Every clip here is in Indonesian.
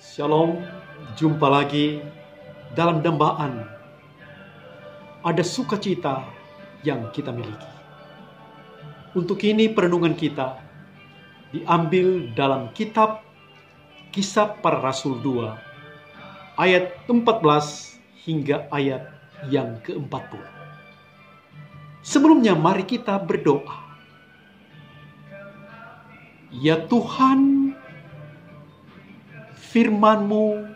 Shalom, jumpa lagi dalam dambaan. Ada sukacita yang kita miliki. Untuk ini perenungan kita diambil dalam kitab Kisah Para Rasul 2 ayat 14 hingga ayat yang ke-40. Sebelumnya mari kita berdoa. Ya Tuhan, firman-Mu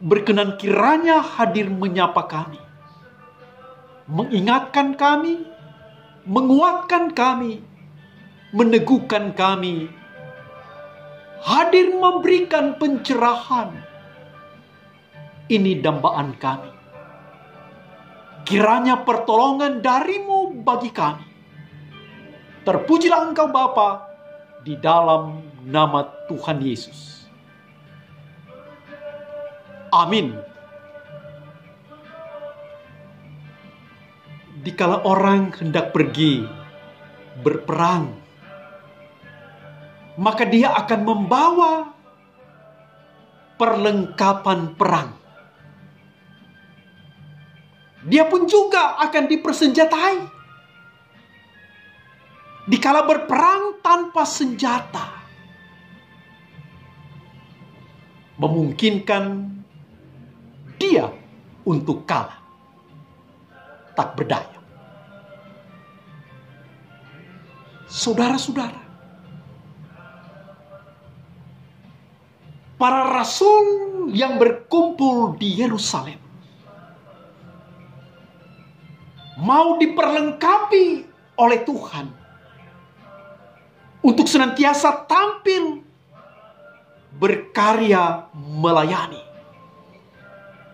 berkenan kiranya hadir menyapa kami, mengingatkan kami, menguatkan kami, meneguhkan kami, hadir memberikan pencerahan. Ini dambaan kami. Kiranya pertolongan dari-Mu bagi kami. Terpujilah Engkau Bapa, di dalam nama Tuhan Yesus. Amin. Dikala orang hendak pergi berperang, maka dia akan membawa perlengkapan perang. Dia pun juga akan dipersenjatai. Dikala berperang tanpa senjata, memungkinkan dia untuk kalah, tak berdaya. Saudara-saudara, para rasul yang berkumpul di Yerusalem mau diperlengkapi oleh Tuhan untuk senantiasa tampil berkarya melayani,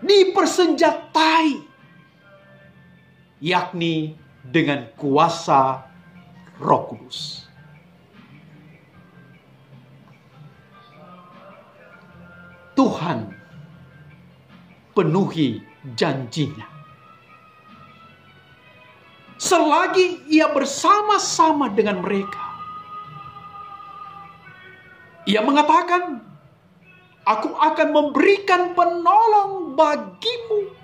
dipersenjatai, yakni dengan kuasa Roh Kudus. Tuhan penuhi janjinya. Selagi Ia bersama-sama dengan mereka, Ia mengatakan, Aku akan memberikan penolong bagimu.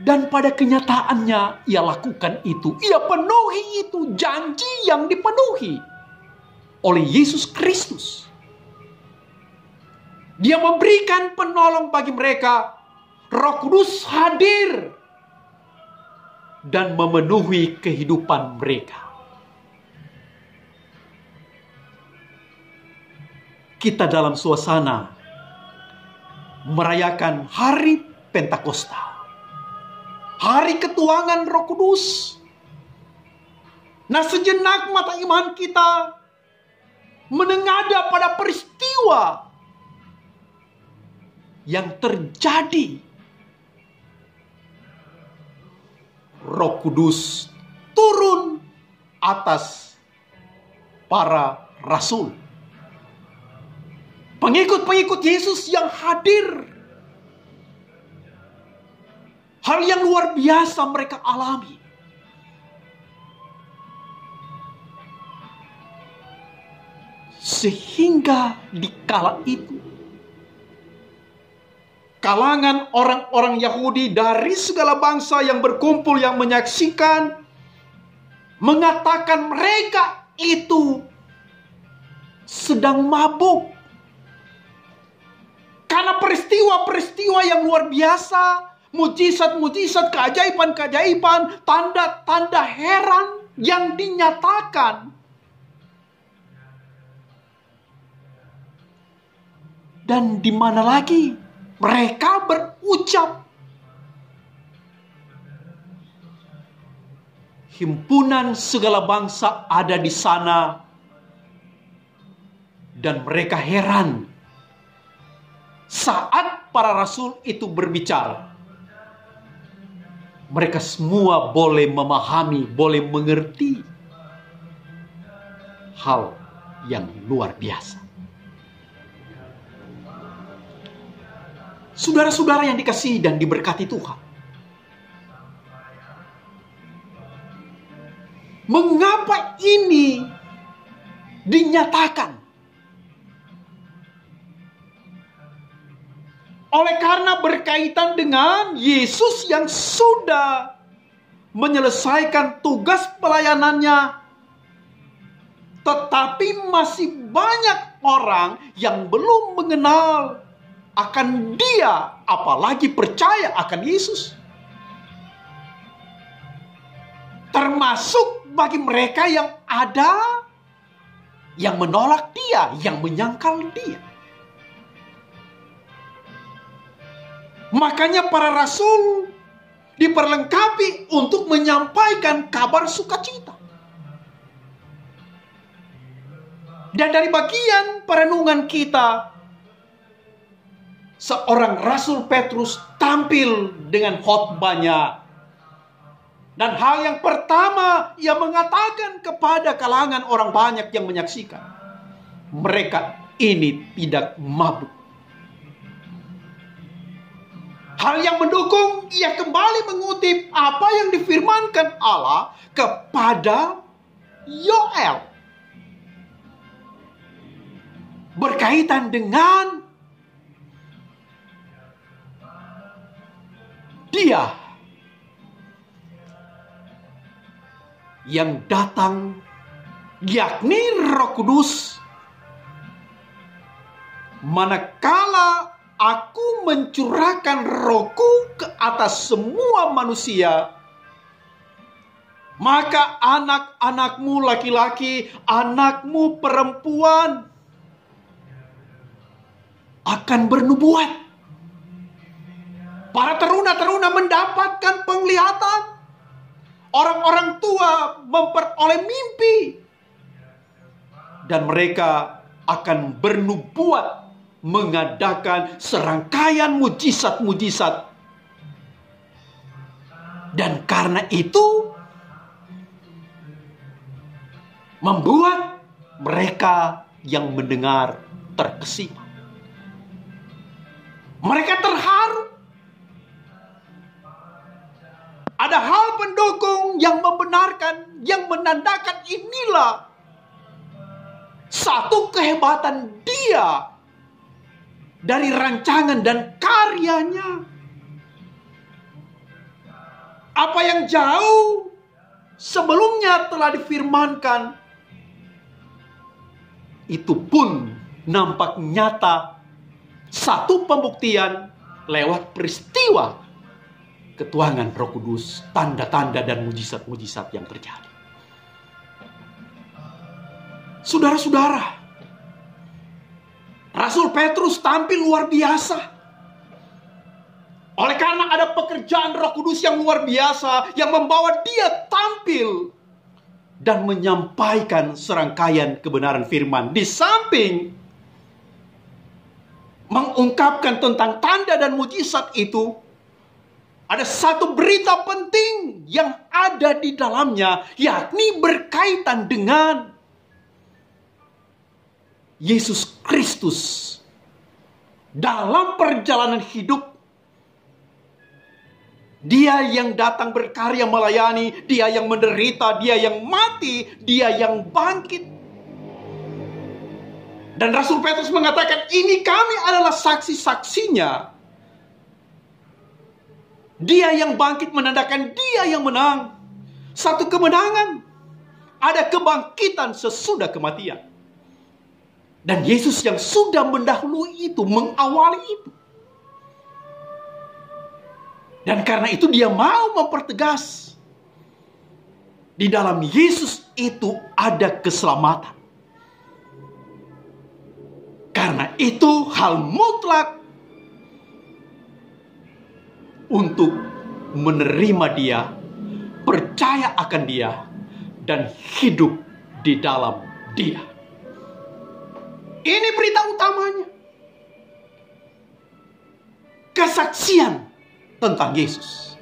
Dan pada kenyataannya Ia lakukan itu. Ia penuhi itu, janji yang dipenuhi oleh Yesus Kristus. Dia memberikan penolong bagi mereka. Roh Kudus hadir dan memenuhi kehidupan mereka. Kita dalam suasana merayakan hari Pentakosta, hari ketuangan Roh Kudus. Nah, sejenak mata iman kita menengadah pada peristiwa yang terjadi. Roh Kudus turun atas para rasul. Pengikut-pengikut Yesus yang hadir. Hal yang luar biasa mereka alami. Sehingga di kala itu, kalangan orang-orang Yahudi dari segala bangsa yang berkumpul, yang menyaksikan, mengatakan mereka itu sedang mabuk. Karena peristiwa-peristiwa yang luar biasa, mujizat-mujizat, keajaiban-keajaiban, tanda-tanda heran yang dinyatakan. Dan di mana lagi mereka berucap, himpunan segala bangsa ada di sana, dan mereka heran saat para rasul itu berbicara. Mereka semua boleh memahami, boleh mengerti hal yang luar biasa. Saudara-saudara yang dikasihi dan diberkati Tuhan, mengapa ini dinyatakan. Oleh karena berkaitan dengan Yesus yang sudah menyelesaikan tugas pelayanannya, tetapi masih banyak orang yang belum mengenal akan Dia, apalagi percaya akan Yesus. Termasuk bagi mereka yang ada yang menolak Dia, yang menyangkal Dia. Makanya para rasul diperlengkapi untuk menyampaikan kabar sukacita. Dan dari bagian perenungan kita, seorang Rasul Petrus tampil dengan khotbahnya. Dan hal yang pertama ia mengatakan kepada kalangan orang banyak yang menyaksikan, mereka ini tidak mabuk. Hal yang mendukung, ia kembali mengutip apa yang difirmankan Allah kepada Yoel. Berkaitan dengan Dia yang datang, yakni Roh Kudus, manakala Aku mencurahkan Rohku ke atas semua manusia, maka anak-anakmu laki-laki, anakmu perempuan akan bernubuat. Para teruna-teruna mendapatkan penglihatan. Orang-orang tua memperoleh mimpi. Dan mereka akan bernubuat, mengadakan serangkaian mujizat-mujizat. Dan karena itu membuat mereka yang mendengar terkesima. Mereka terharu. Ada hal pendukung yang membenarkan, yang menandakan inilah satu kehebatan Dia dari rancangan dan karyanya. Apa yang jauh sebelumnya telah difirmankan, itu pun nampak nyata, satu pembuktian lewat peristiwa ketuangan Roh Kudus, tanda-tanda dan mujizat-mujizat yang terjadi. Saudara-saudara, Rasul Petrus tampil luar biasa. Oleh karena ada pekerjaan Roh Kudus yang luar biasa, yang membawa dia tampil dan menyampaikan serangkaian kebenaran firman. Di samping mengungkapkan tentang tanda dan mujizat itu, ada satu berita penting yang ada di dalamnya, yakni berkaitan dengan Yesus Kristus dalam perjalanan hidup. Dia yang datang berkarya melayani, Dia yang menderita, Dia yang mati, Dia yang bangkit. Dan Rasul Petrus mengatakan, ini kami adalah saksi-saksinya. Dia yang bangkit menandakan Dia yang menang. Satu kemenangan. Ada kebangkitan sesudah kematian. Dan Yesus yang sudah mendahului itu, mengawali itu. Dan karena itu Dia mau mempertegas, di dalam Yesus itu ada keselamatan. Karena itu hal mutlak untuk menerima Dia, percaya akan Dia, dan hidup di dalam Dia. Ini berita utamanya. Kesaksian tentang Yesus.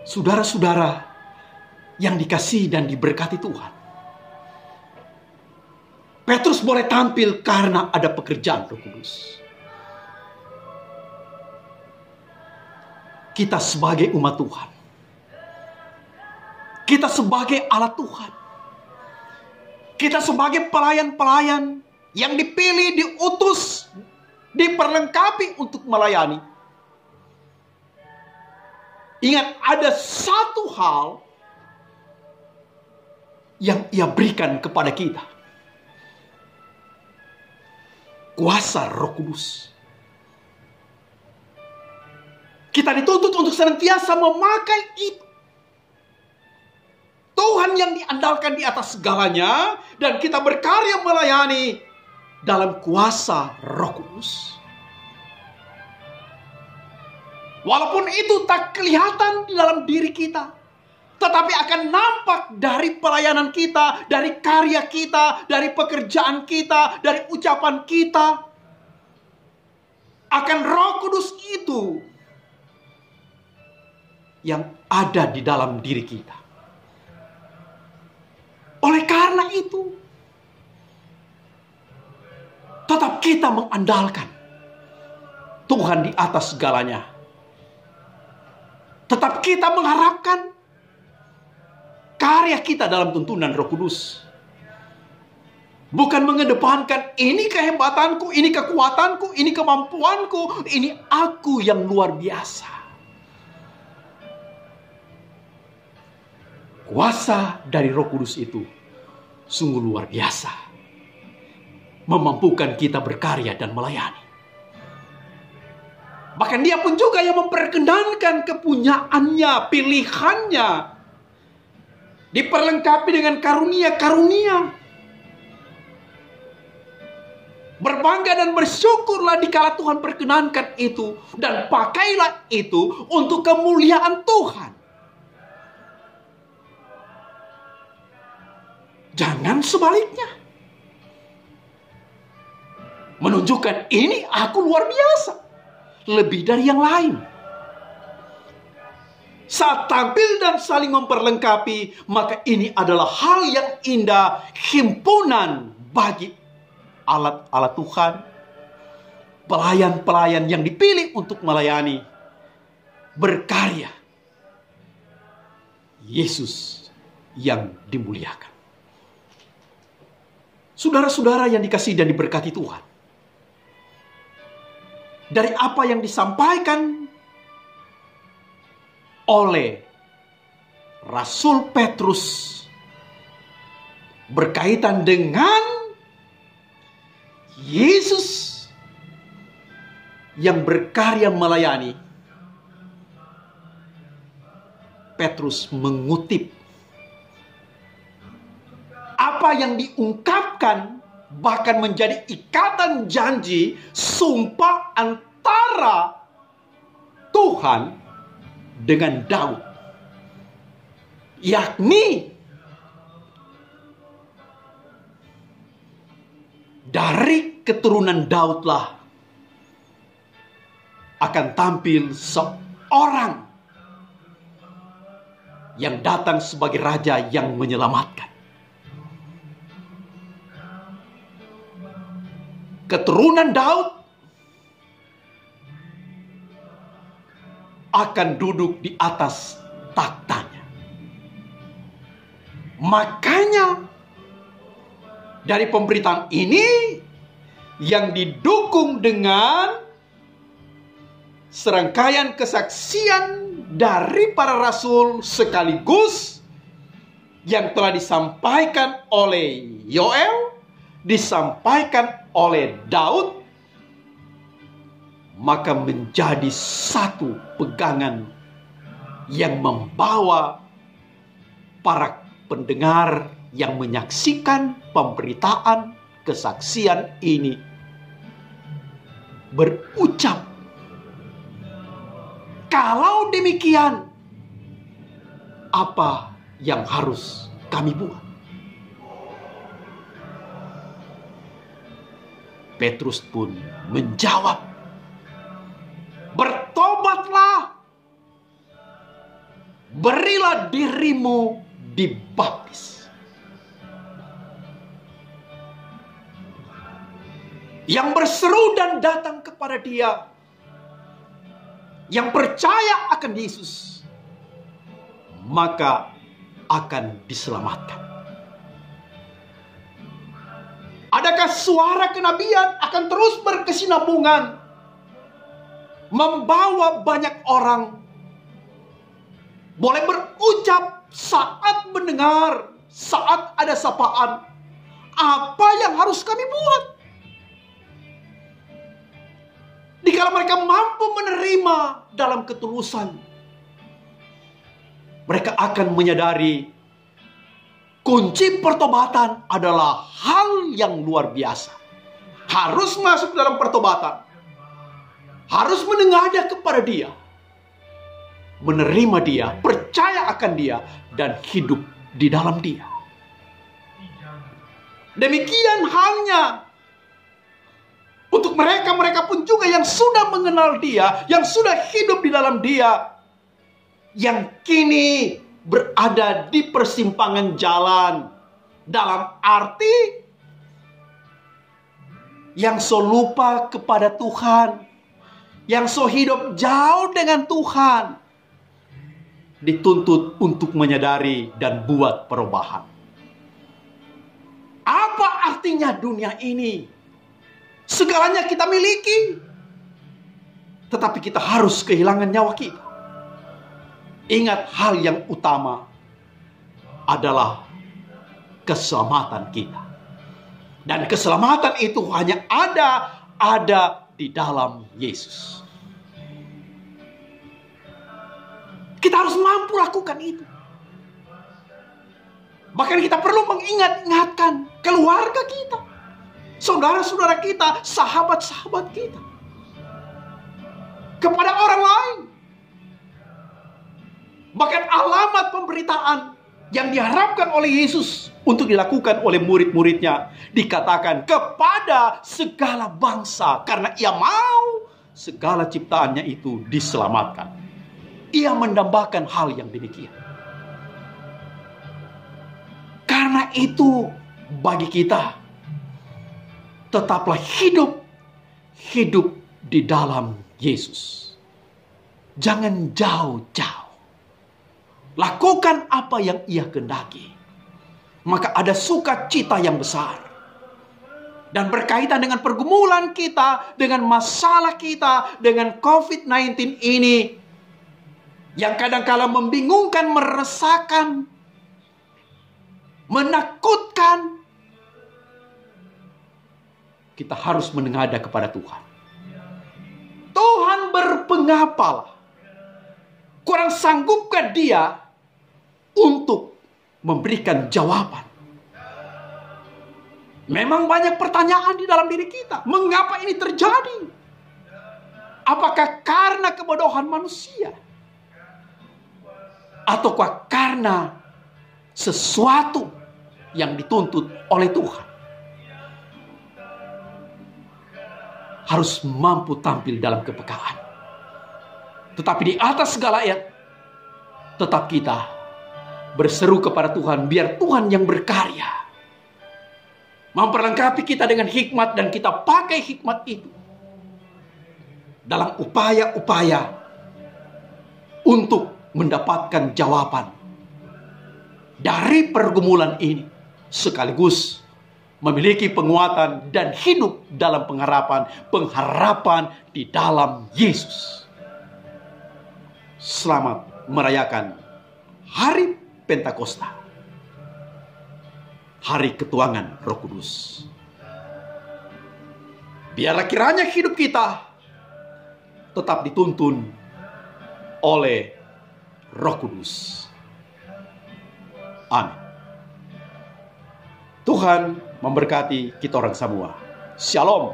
Saudara-saudara yang dikasihi dan diberkati Tuhan, Petrus boleh tampil karena ada pekerjaan Roh Kudus. Kita sebagai umat Tuhan, kita sebagai alat Tuhan, Kita sebagai pelayan-pelayan yang dipilih, diutus, diperlengkapi untuk melayani. Ingat, ada satu hal yang Ia berikan kepada kita. Kuasa Roh Kudus. Kita dituntut untuk senantiasa memakai itu. Tuhan yang diandalkan di atas segalanya, dan kita berkarya melayani dalam kuasa Roh Kudus. Walaupun itu tak kelihatan di dalam diri kita, tetapi akan nampak dari pelayanan kita, dari karya kita, dari pekerjaan kita, dari ucapan kita. Akan Roh Kudus itu yang ada di dalam diri kita. Oleh karena itu, tetap kita mengandalkan Tuhan di atas segalanya. Tetap kita mengharapkan karya kita dalam tuntunan Roh Kudus. Bukan mengedepankan ini kehebatanku, ini kekuatanku, ini kemampuanku, ini aku yang luar biasa. Kuasa dari Roh Kudus itu sungguh luar biasa, memampukan kita berkarya dan melayani. Bahkan Dia pun juga yang memperkenankan kepunyaannya, pilihannya, diperlengkapi dengan karunia-karunia. Berbangga dan bersyukurlah dikala Tuhan perkenankan itu, dan pakailah itu untuk kemuliaan Tuhan. Jangan sebaliknya. Menunjukkan ini aku luar biasa, lebih dari yang lain. Saat tampil dan saling memperlengkapi, maka ini adalah hal yang indah, himpunan bagi alat-alat Tuhan, pelayan-pelayan yang dipilih untuk melayani, berkarya. Yesus yang dimuliakan. Saudara-saudara yang dikasihi dan diberkati Tuhan, dari apa yang disampaikan oleh Rasul Petrus berkaitan dengan Yesus yang berkarya melayani, Petrus mengutip apa yang diungkapkan, bahkan menjadi ikatan janji, sumpah antara Tuhan dengan Daud. Yakni dari keturunan Daudlah akan tampil seorang yang datang sebagai raja yang menyelamatkan. Keturunan Daud akan duduk di atas taktanya. Makanya dari pemberitaan ini yang didukung dengan serangkaian kesaksian dari para rasul sekaligus yang telah disampaikan oleh Yoel, disampaikan oleh Daud, maka menjadi satu pegangan yang membawa para pendengar yang menyaksikan pemberitaan kesaksian ini berucap, kalau demikian, apa yang harus kami buat? Petrus pun menjawab, bertobatlah, berilah dirimu dibaptis. Yang berseru dan datang kepada Dia, yang percaya akan Yesus, maka akan diselamatkan. Adakah suara kenabian akan terus berkesinambungan, membawa banyak orang boleh berucap saat mendengar, saat ada sapaan, apa yang harus kami buat? Dikala mereka mampu menerima dalam ketulusan, mereka akan menyadari kunci pertobatan adalah hal yang luar biasa. Harus masuk dalam pertobatan, harus menengadah kepada Dia, menerima Dia, percaya akan Dia, dan hidup di dalam Dia. Demikian halnya untuk mereka pun juga yang sudah mengenal Dia, yang sudah hidup di dalam Dia, yang kini berada di persimpangan jalan, dalam arti yang so lupa kepada Tuhan, yang so hidup jauh dengan Tuhan, dituntut untuk menyadari dan buat perubahan. Apa artinya dunia ini? Segalanya kita miliki, tetapi kita harus kehilangan nyawa kita. Ingat, hal yang utama adalah keselamatan kita. Dan keselamatan itu hanya ada di dalam Yesus. Kita harus mampu lakukan itu. Bahkan kita perlu mengingatkan keluarga kita, saudara-saudara kita, sahabat-sahabat kita, kepada orang lain. Bahkan alamat pemberitaan yang diharapkan oleh Yesus untuk dilakukan oleh murid-muridnya dikatakan kepada segala bangsa, karena Ia mau segala ciptaannya itu diselamatkan. Ia mendambakan hal yang demikian. Karena itu bagi kita, tetaplah hidup di dalam Yesus. Jangan jauh-jauh. Lakukan apa yang Ia kehendaki, maka ada sukacita yang besar. Dan berkaitan dengan pergumulan kita, dengan masalah kita, dengan COVID-19 ini, yang kadang-kala membingungkan, meresahkan, menakutkan, kita harus menengadah kepada Tuhan. Tuhan berpengapalah, kurang sanggupkah Dia untuk memberikan jawaban? Memang banyak pertanyaan di dalam diri kita. Mengapa ini terjadi? Apakah karena kebodohan manusia? Ataukah karena sesuatu yang dituntut oleh Tuhan? Harus mampu tampil dalam kepekaan. Tetapi di atas segala tetap kita berseru kepada Tuhan, biar Tuhan yang berkarya, memperlengkapi kita dengan hikmat, dan kita pakai hikmat itu dalam upaya-upaya untuk mendapatkan jawaban dari pergumulan ini, sekaligus memiliki penguatan dan hidup dalam pengharapan di dalam Yesus. Selamat merayakan Hari Pentakosta, hari ketuangan Roh Kudus. Biarlah kiranya hidup kita tetap dituntun oleh Roh Kudus. Amin. Tuhan memberkati kita orang semua. Shalom.